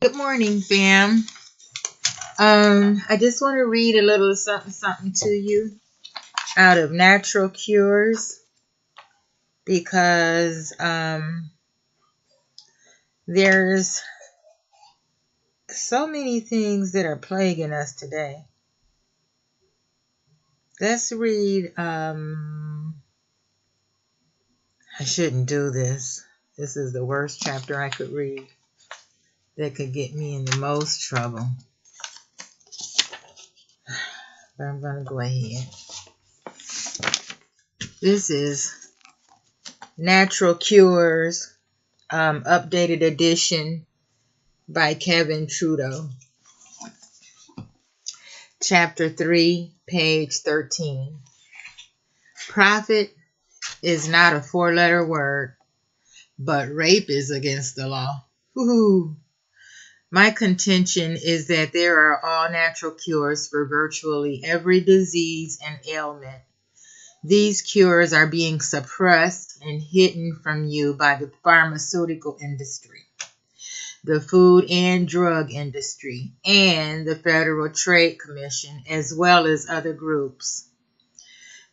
Good morning, fam. I just want to read a little something to you out of Natural Cures because there's so many things that are plaguing us today. Let's read. I shouldn't do this. This is the worst chapter I could read that could get me in the most trouble. But I'm going to go ahead. This is Natural Cures, updated edition by Kevin Trudeau. Chapter 3, page 13. Profit is not a four-letter word, but rape is against the law. Woo-hoo. My contention is that there are all natural cures for virtually every disease and ailment. These cures are being suppressed and hidden from you by the pharmaceutical industry, the food and drug industry, and the Federal Trade Commission, as well as other groups.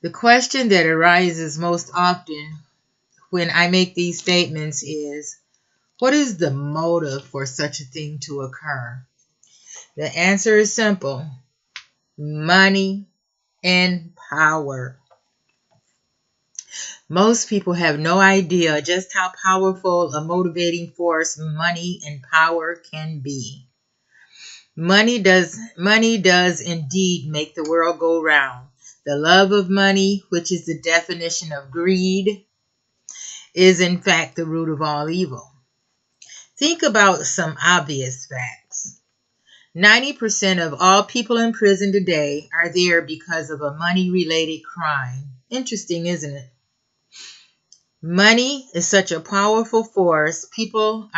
The question that arises most often when I make these statements is, what is the motive for such a thing to occur? The answer is simple: money and power. Most people have no idea just how powerful a motivating force money and power can be. Money does indeed make the world go round. The love of money, which is the definition of greed, is in fact the root of all evil. Think about some obvious facts. 90% of all people in prison today are there because of a money-related crime. Interesting, isn't it? Money is such a powerful force, people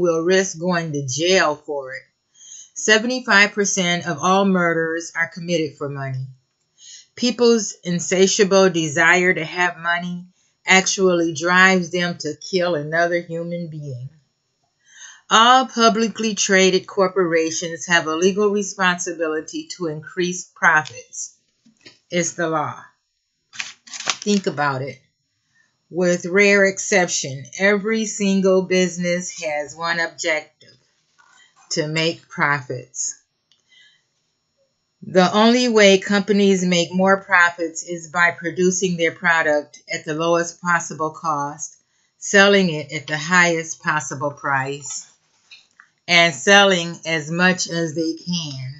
will risk going to jail for it. 75% of all murders are committed for money. People's insatiable desire to have money actually drives them to kill another human being. All publicly traded corporations have a legal responsibility to increase profits. It's the law. Think about it. With rare exception, every single business has one objective: to make profits. The only way companies make more profits is by producing their product at the lowest possible cost, selling it at the highest possible price, and selling as much as they can.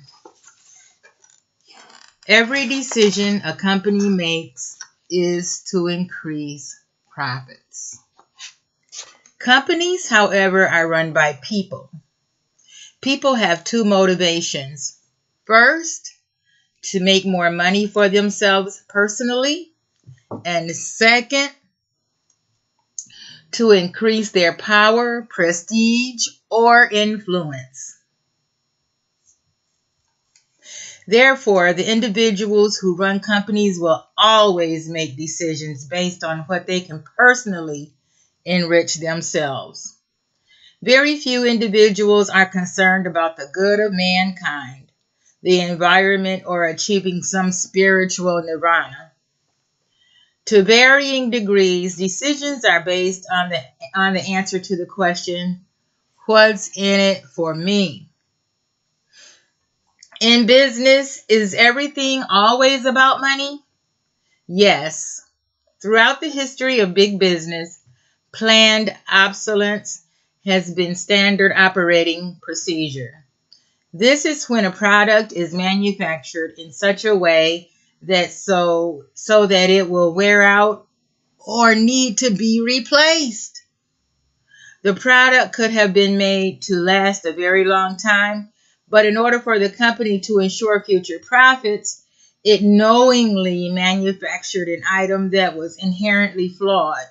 Every decision a company makes is to increase profits. Companies, however, are run by people. People have two motivations. First, to make more money for themselves personally, and second, to increase their power, prestige, or influence. Therefore, the individuals who run companies will always make decisions based on what they can personally enrich themselves. Very few individuals are concerned about the good of mankind, the environment, or achieving some spiritual nirvana. To varying degrees, decisions are based on the answer to the question, what's in it for me? In business, is everything always about money? Yes. Throughout the history of big business, planned obsolescence has been standard operating procedure. This is when a product is manufactured in such a way that so that it will wear out or need to be replaced. The product could have been made to last a very long time, but in order for the company to ensure future profits, it knowingly manufactured an item that was inherently flawed.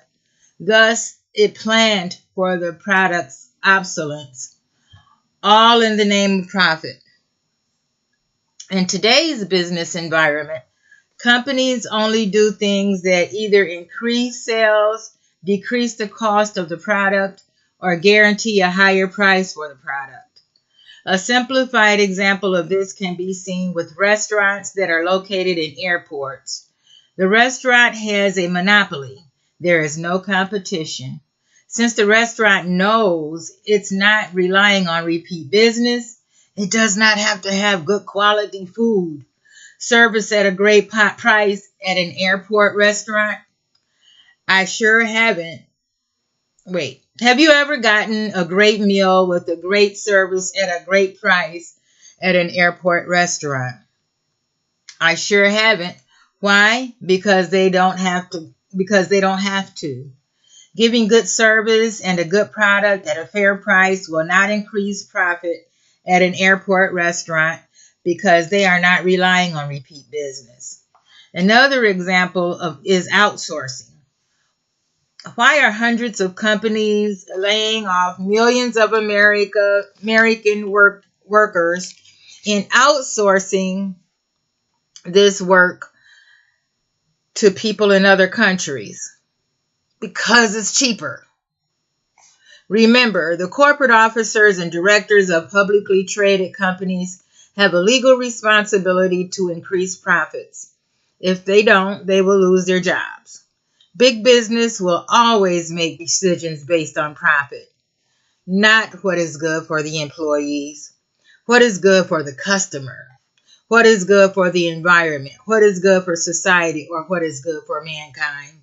Thus, it planned for the product's obsolescence, all in the name of profit. In today's business environment, companies only do things that either increase sales, decrease the cost of the product, or guarantee a higher price for the product. A simplified example of this can be seen with restaurants that are located in airports. The restaurant has a monopoly. There is no competition. Since the restaurant knows it's not relying on repeat business, it does not have to have good quality food, service at a great price at an airport restaurant. I sure haven't. Wait, have you ever gotten a great meal with a great service at a great price at an airport restaurant? I sure haven't. Why? Because they don't have to. Because they don't have to. Giving good service and a good product at a fair price will not increase profit at an airport restaurant because they are not relying on repeat business. Another example is outsourcing. Why are hundreds of companies laying off millions of American workers and outsourcing this work to people in other countries? Because it's cheaper. Remember, the corporate officers and directors of publicly traded companies have a legal responsibility to increase profits. If they don't, they will lose their jobs. Big business will always make decisions based on profit, not what is good for the employees, what is good for the customer, what is good for the environment, what is good for society, or what is good for mankind.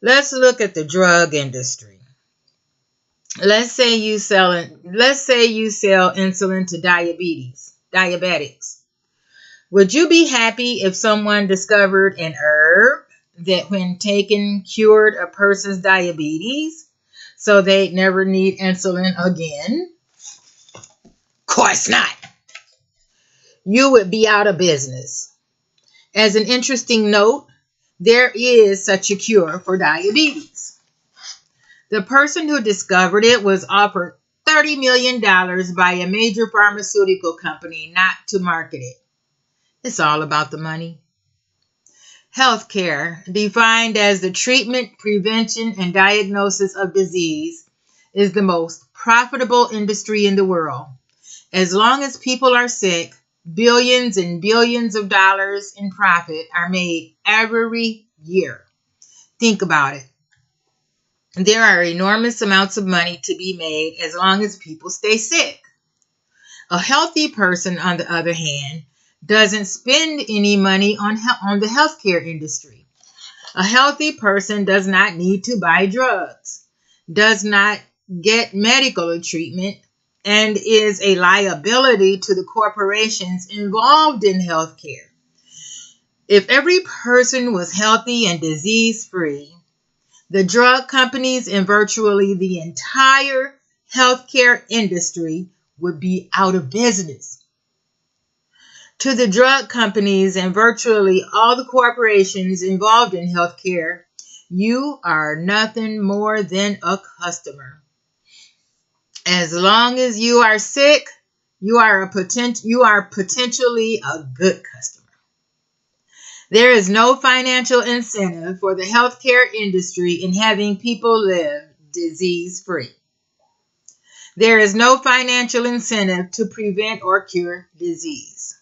Let's look at the drug industry. Let's say you sell insulin to diabetics. Would you be happy if someone discovered an herb that when taken cured a person's diabetes so they'd never need insulin again? Of course not. You would be out of business. As an interesting note, there is such a cure for diabetes. The person who discovered it was offered $30 million by a major pharmaceutical company not to market it. It's all about the money. Healthcare, defined as the treatment, prevention, and diagnosis of disease, is the most profitable industry in the world. As long as people are sick, billions and billions of dollars in profit are made every year. Think about it. There are enormous amounts of money to be made as long as people stay sick. A healthy person, on the other hand, doesn't spend any money on the healthcare industry. A healthy person does not need to buy drugs, does not get medical treatment, and is a liability to the corporations involved in healthcare. If every person was healthy and disease-free, the drug companies and virtually the entire healthcare industry would be out of business. To the drug companies and virtually all the corporations involved in healthcare, you are nothing more than a customer. As long as you are sick, you are potentially a good customer. There is no financial incentive for the healthcare industry in having people live disease-free. There is no financial incentive to prevent or cure disease.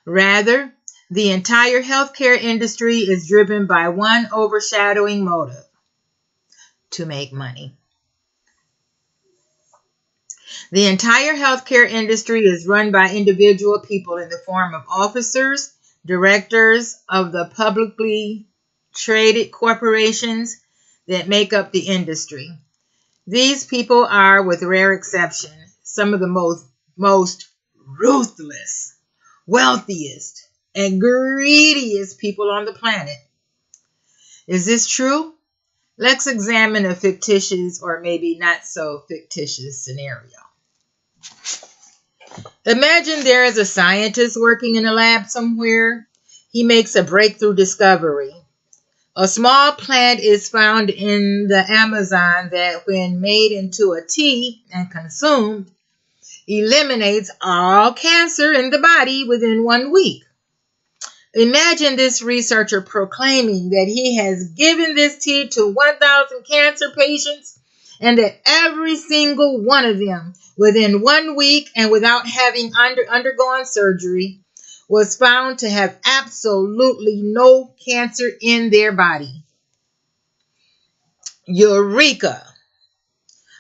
Rather, the entire healthcare industry is driven by one overshadowing motive: to make money. The entire healthcare industry is run by individual people in the form of officers, directors of the publicly traded corporations that make up the industry. These people are, with rare exception, some of the most ruthless, wealthiest, and greediest people on the planet. Is this true? Let's examine a fictitious or maybe not so fictitious scenario. Imagine there is a scientist working in a lab somewhere. He makes a breakthrough discovery. A small plant is found in the Amazon that, when made into a tea and consumed, eliminates all cancer in the body within 1 week. Imagine this researcher proclaiming that he has given this tea to 1,000 cancer patients and that every single one of them, within 1 week and without having undergone surgery, was found to have absolutely no cancer in their body. Eureka!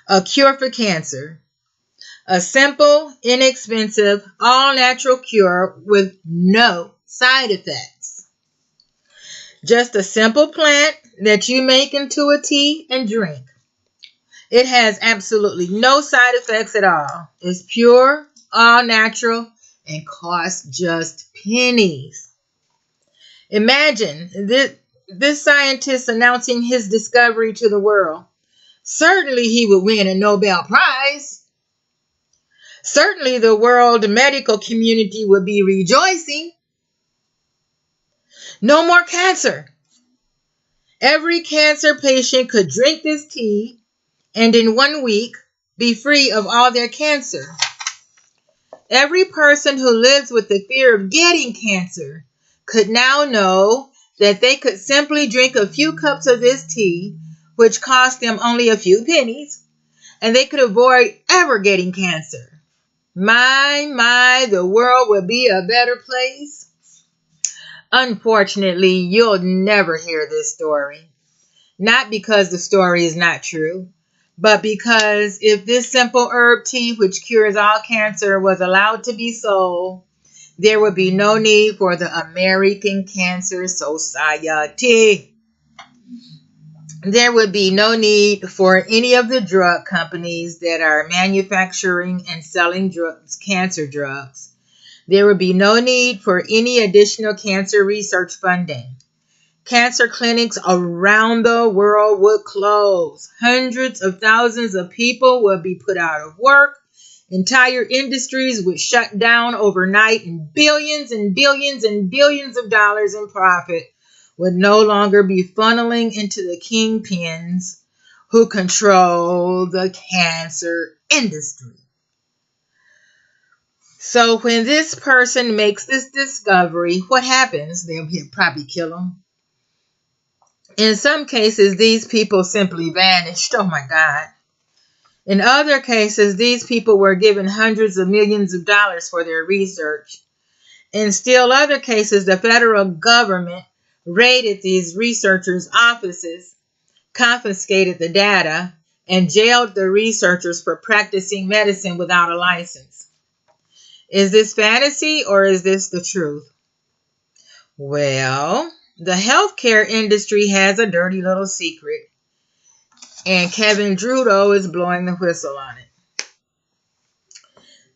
A cure for cancer. A simple, inexpensive, all-natural cure with no side effects. Just a simple plant that you make into a tea and drink. It has absolutely no side effects at all. It's pure, all natural, and costs just pennies. Imagine this scientist announcing his discovery to the world. Certainly he would win a Nobel Prize. Certainly the world medical community would be rejoicing. No more cancer. Every cancer patient could drink this tea and in 1 week be free of all their cancer. Every person who lives with the fear of getting cancer could now know that they could simply drink a few cups of this tea, which cost them only a few pennies, and they could avoid ever getting cancer. My, the world would be a better place. Unfortunately, you'll never hear this story. Not because the story is not true, but because if this simple herb tea, which cures all cancer, was allowed to be sold, there would be no need for the American Cancer Society. There would be no need for any of the drug companies that are manufacturing and selling drugs, cancer drugs. There would be no need for any additional cancer research funding. Cancer clinics around the world would close. Hundreds of thousands of people would be put out of work. Entire industries would shut down overnight, and billions and billions and billions of dollars in profit would no longer be funneling into the kingpins who control the cancer industry. So when this person makes this discovery, what happens? They'll probably kill them. In some cases, these people simply vanished. Oh my God. In other cases, these people were given hundreds of millions of dollars for their research. In still other cases, the federal government raided these researchers' offices, confiscated the data, and jailed the researchers for practicing medicine without a license. Is this fantasy or is this the truth? Well, the healthcare industry has a dirty little secret, and Kevin Trudeau is blowing the whistle on it.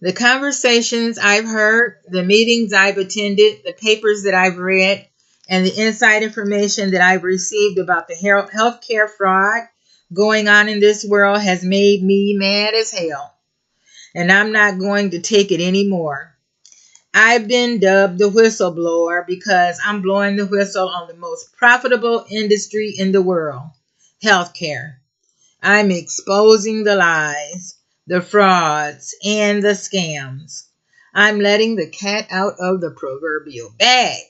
The conversations I've heard, the meetings I've attended, the papers that I've read, and the inside information that I've received about the healthcare fraud going on in this world has made me mad as hell. And I'm not going to take it anymore. I've been dubbed the whistleblower because I'm blowing the whistle on the most profitable industry in the world, healthcare. I'm exposing the lies, the frauds, and the scams. I'm letting the cat out of the proverbial bag.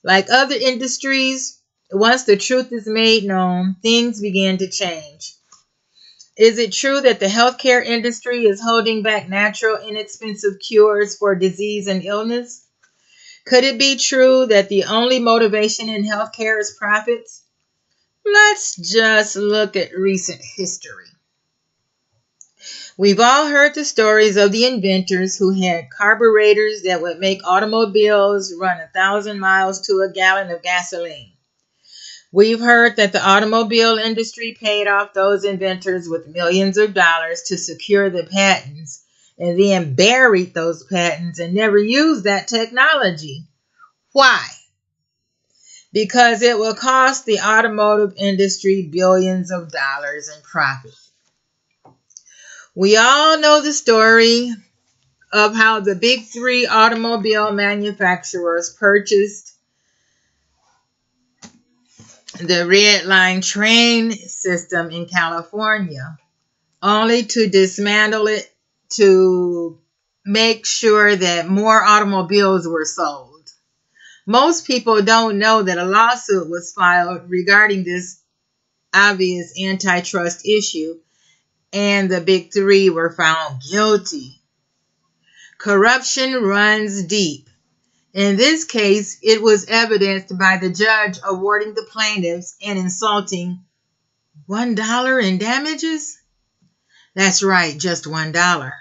Like other industries, once the truth is made known, things begin to change. Is it true that the healthcare industry is holding back natural, inexpensive cures for disease and illness? Could it be true that the only motivation in healthcare is profits? Let's just look at recent history. We've all heard the stories of the inventors who had carburetors that would make automobiles run 1,000 miles to a gallon of gasoline. We've heard that the automobile industry paid off those inventors with millions of dollars to secure the patents and then buried those patents and never used that technology. Why? Because it will cost the automotive industry billions of dollars in profit. We all know the story of how the big three automobile manufacturers purchased the red line train system in California, only to dismantle it to make sure that more automobiles were sold. Most people don't know that a lawsuit was filed regarding this obvious antitrust issue and the big three were found guilty. Corruption runs deep. In this case, it was evidenced by the judge awarding the plaintiffs an insulting $1 in damages? That's right, just $1.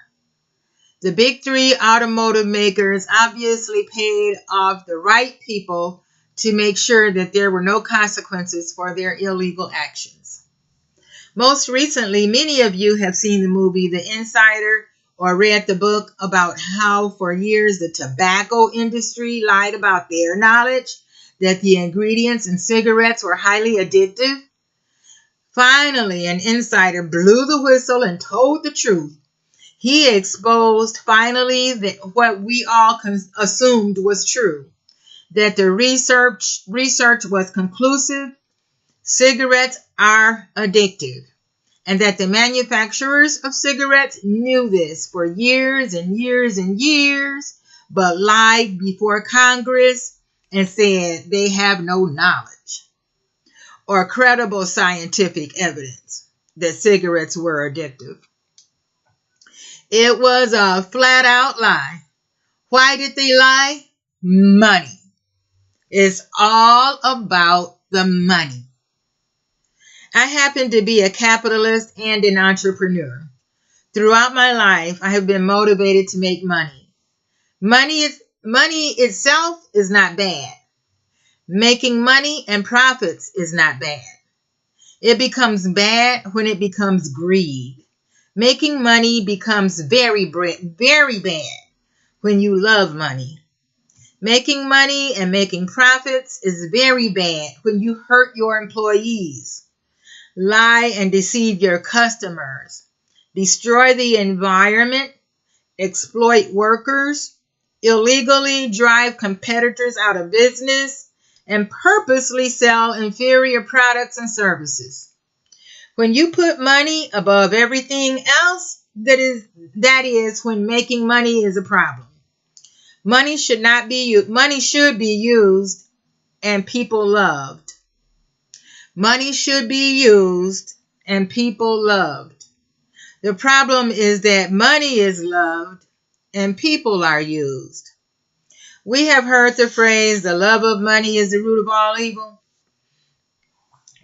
The big three automotive makers obviously paid off the right people to make sure that there were no consequences for their illegal actions. Most recently, many of you have seen the movie The Insider or read the book about how for years the tobacco industry lied about their knowledge that the ingredients in cigarettes were highly addictive. Finally, an insider blew the whistle and told the truth. He exposed finally what we all assumed was true, that the research was conclusive. Cigarettes are addictive, and that the manufacturers of cigarettes knew this for years and years and years, but lied before Congress and said they have no knowledge or credible scientific evidence that cigarettes were addictive. It was a flat-out lie. Why did they lie? Money. It's all about the money. I happen to be a capitalist and an entrepreneur. Throughout my life, I have been motivated to make money. Money itself is not bad. Making money and profits is not bad. It becomes bad when it becomes greed. Making money becomes very bad when you love money. Making money and making profits is very bad when you hurt your employees, lie and deceive your customers, destroy the environment, exploit workers, illegally drive competitors out of business, and purposely sell inferior products and services. When you put money above everything else, that is when making money is a problem. Money should be used and people loved. Money should be used and people loved. The problem is that money is loved and people are used. We have heard the phrase, the love of money is the root of all evil.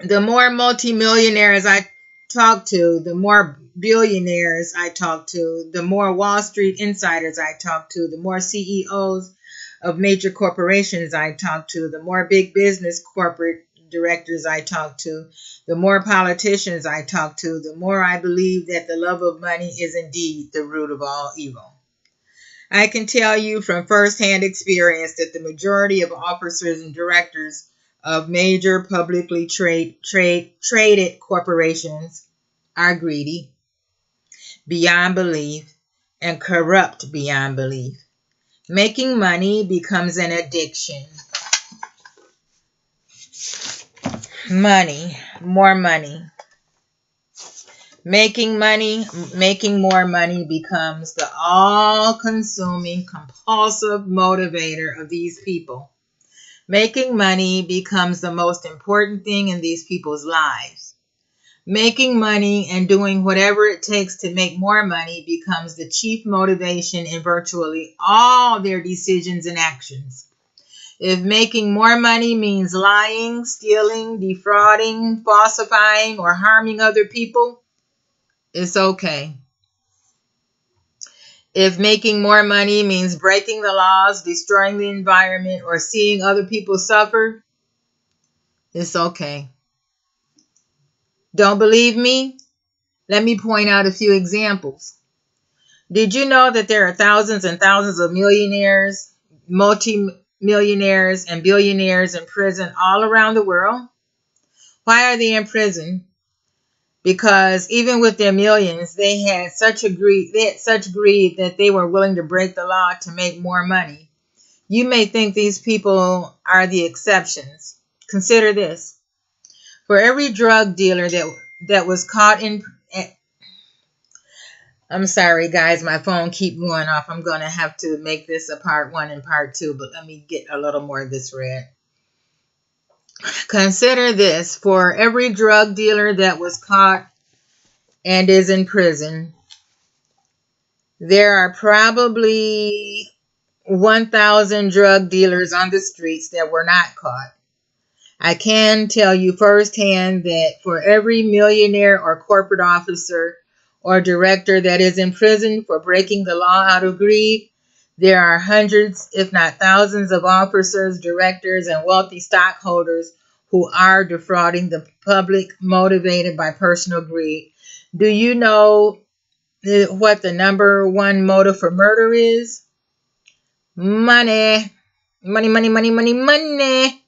The more multimillionaires I talk to, the more billionaires I talk to, the more Wall Street insiders I talk to, the more CEOs of major corporations I talk to, the more big business corporate directors I talk to, the more politicians I talk to, the more I believe that the love of money is indeed the root of all evil. I can tell you from firsthand experience that the majority of officers and directors of major publicly traded corporations are greedy beyond belief and corrupt beyond belief. Making money becomes an addiction. Money, more money. Making more money becomes the all-consuming, compulsive motivator of these people. Making money becomes the most important thing in these people's lives. Making money and doing whatever it takes to make more money becomes the chief motivation in virtually all their decisions and actions. If making more money means lying, stealing, defrauding, falsifying, or harming other people, it's okay. If making more money means breaking the laws, destroying the environment, or seeing other people suffer, it's okay. Don't believe me? Let me point out a few examples. Did you know that there are thousands and thousands of millionaires, multi-millionaires, and billionaires in prison all around the world? Why are they in prison? Because even with their millions, they had such greed that they were willing to break the law to make more money. You may think these people are the exceptions. Consider this. For every drug dealer that was caught in... I'm sorry, guys. My phone keeps going off. I'm going to have to make this a part 1 and part 2, but let me get a little more of this read. Consider this. For every drug dealer that was caught and is in prison. There are probably 1,000 drug dealers on the streets that were not caught. I can tell you firsthand that for every millionaire or corporate officer or director that is in prison for breaking the law out of greed, there are hundreds, if not thousands, of officers, directors, and wealthy stockholders who are defrauding the public motivated by personal greed. Do you know what the number one motive for murder is? Money. Money, money, money, money, money.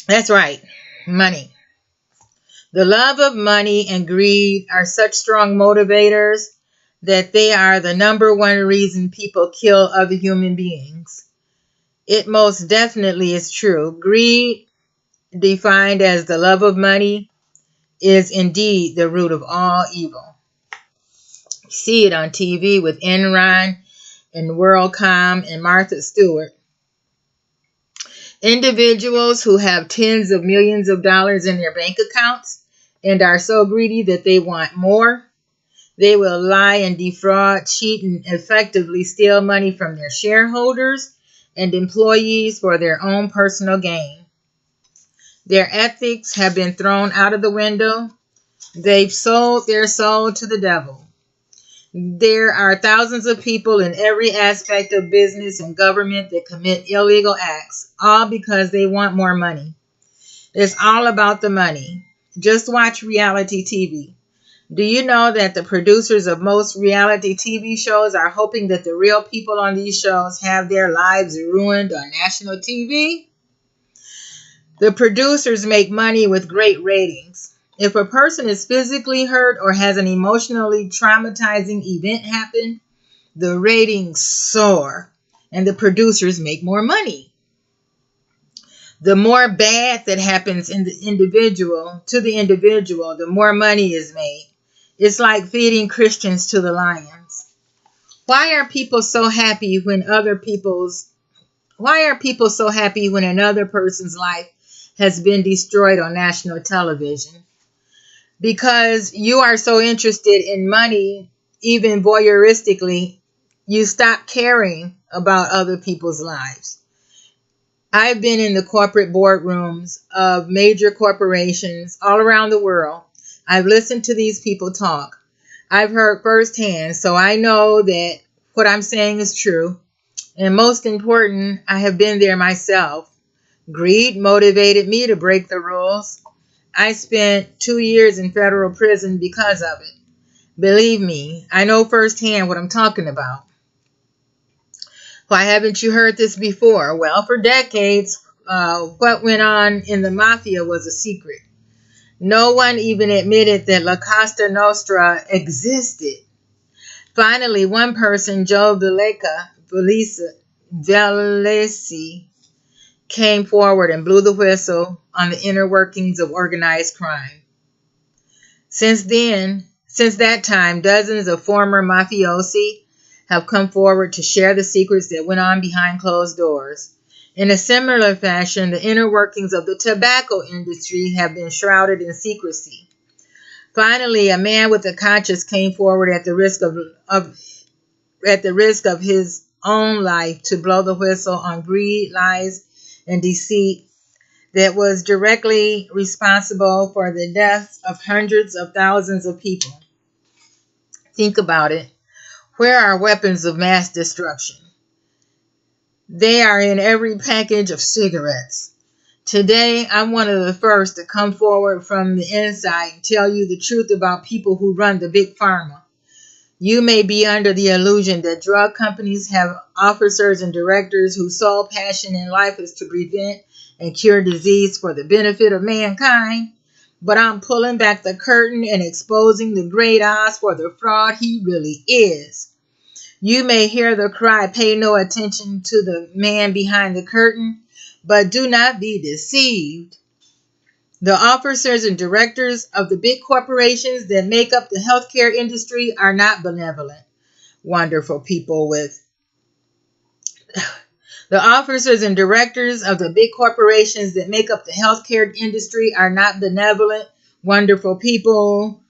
That's right, money. The love of money and greed are such strong motivators that they are the number one reason people kill other human beings. It most definitely is true. Greed, defined as the love of money, is indeed the root of all evil. You see it on TV with Enron and WorldCom and Martha Stewart. Individuals who have tens of millions of dollars in their bank accounts and are so greedy that they want more, they will lie and defraud, cheat, and effectively steal money from their shareholders and employees for their own personal gain. Their ethics have been thrown out of the window. They've sold their soul to the devil. There are thousands of people in every aspect of business and government that commit illegal acts, all because they want more money. It's all about the money. Just watch reality TV. Do you know that the producers of most reality TV shows are hoping that the real people on these shows have their lives ruined on national TV? The producers make money with great ratings. If a person is physically hurt or has an emotionally traumatizing event happen, the ratings soar and the producers make more money. The more bad that happens to the individual, the more money is made. It's like feeding Christians to the lions. Why are people so happy when another person's life has been destroyed on national television? Because you are so interested in money, even voyeuristically, you stop caring about other people's lives. I've been in the corporate boardrooms of major corporations all around the world. I've listened to these people talk. I've heard firsthand, so I know that what I'm saying is true. And most important, I have been there myself. Greed motivated me to break the rules. I spent 2 years in federal prison because of it. Believe me, I know firsthand what I'm talking about. Why haven't you heard this before? Well, for decades, what went on in the mafia was a secret. No one even admitted that La Cosa Nostra existed. Finally, one person, Joe Vallesi, came forward and blew the whistle on the inner workings of organized crime. Since that time, dozens of former mafiosi have come forward to share the secrets that went on behind closed doors. In a similar fashion, the inner workings of the tobacco industry have been shrouded in secrecy. Finally, a man with a conscience came forward at the risk of his own life to blow the whistle on greed, lies, and deceit that was directly responsible for the deaths of hundreds of thousands of people. Think about it. Where are weapons of mass destruction? They are in every package of cigarettes. Today, I'm one of the first to come forward from the inside and tell you the truth about people who run the big pharma. You may be under the illusion that drug companies have officers and directors whose sole passion in life is to prevent and cure disease for the benefit of mankind. But I'm pulling back the curtain and exposing the great eyes for the fraud he really is. You may hear the cry, pay no attention to the man behind the curtain, but do not be deceived. The officers and directors of the big corporations that make up the healthcare industry are not benevolent, wonderful people with... The officers and directors of the big corporations that make up the healthcare industry are not benevolent, wonderful people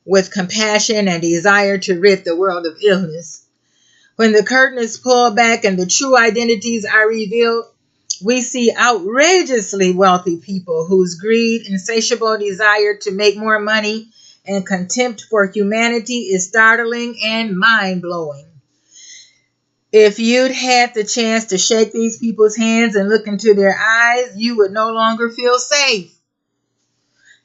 with compassion and desire to rid the world of illness. When the curtain is pulled back and the true identities are revealed, we see outrageously wealthy people whose greed, insatiable desire to make more money, and contempt for humanity is startling and mind-blowing. If you'd had the chance to shake these people's hands and look into their eyes, you would no longer feel safe.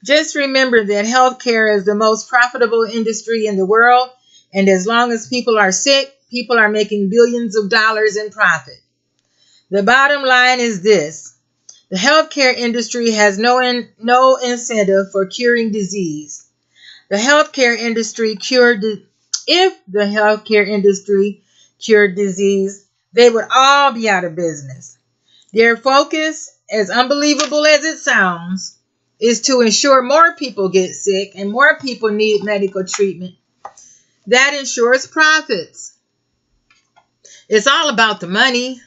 Just remember that healthcare is the most profitable industry in the world, and as long as people are sick, people are making billions of dollars in profit. The bottom line is this: the healthcare industry has no incentive for curing disease. The healthcare industry if the healthcare industry cured disease, they would all be out of business. Their focus, as unbelievable as it sounds, is to ensure more people get sick and more people need medical treatment. That ensures profits. It's all about the money.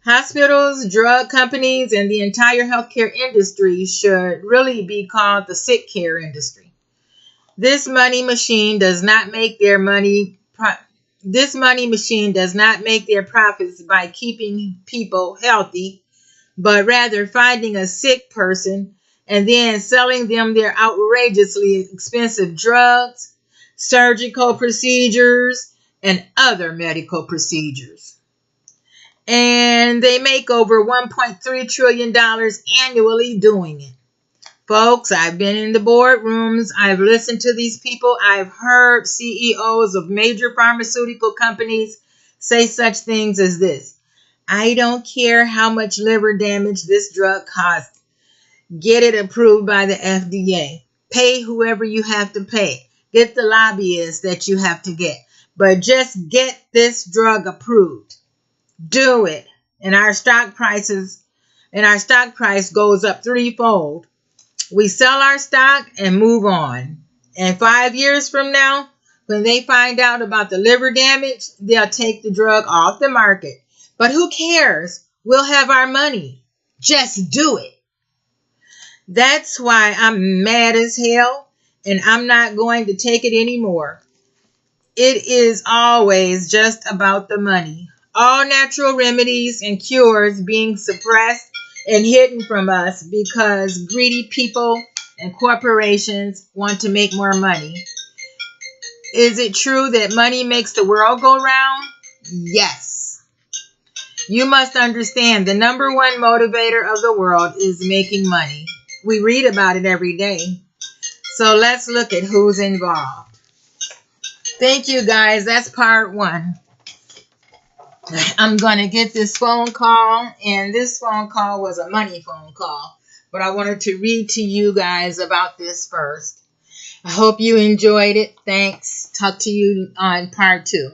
Hospitals, drug companies, and the entire healthcare industry should really be called the sick care industry. This money machine does not make their profits by keeping people healthy, but rather finding a sick person and then selling them their outrageously expensive drugs, surgical procedures, and other medical procedures. And they make over $1.3 trillion annually doing it. Folks, I've been in the boardrooms. I've listened to these people. I've heard CEOs of major pharmaceutical companies say such things as this: I don't care how much liver damage this drug costs. Get it approved by the FDA. Pay whoever you have to pay. Get the lobbyists that you have to get. But just get this drug approved. Do it. And our stock price goes up threefold. We sell our stock and move on. And 5 years from now, when they find out about the liver damage, they'll take the drug off the market. But who cares? We'll have our money. Just do it. That's why I'm mad as hell, and I'm not going to take it anymore. It is always just about the money. All natural remedies and cures being suppressed and hidden from us because greedy people and corporations want to make more money. Is it true that money makes the world go round? Yes. You must understand the number one motivator of the world is making money. We read about it every day. So let's look at who's involved. Thank you, guys. That's part 1. I'm going to get this phone call, and this phone call was a money phone call, but I wanted to read to you guys about this first. I hope you enjoyed it. Thanks. Talk to you on part 2.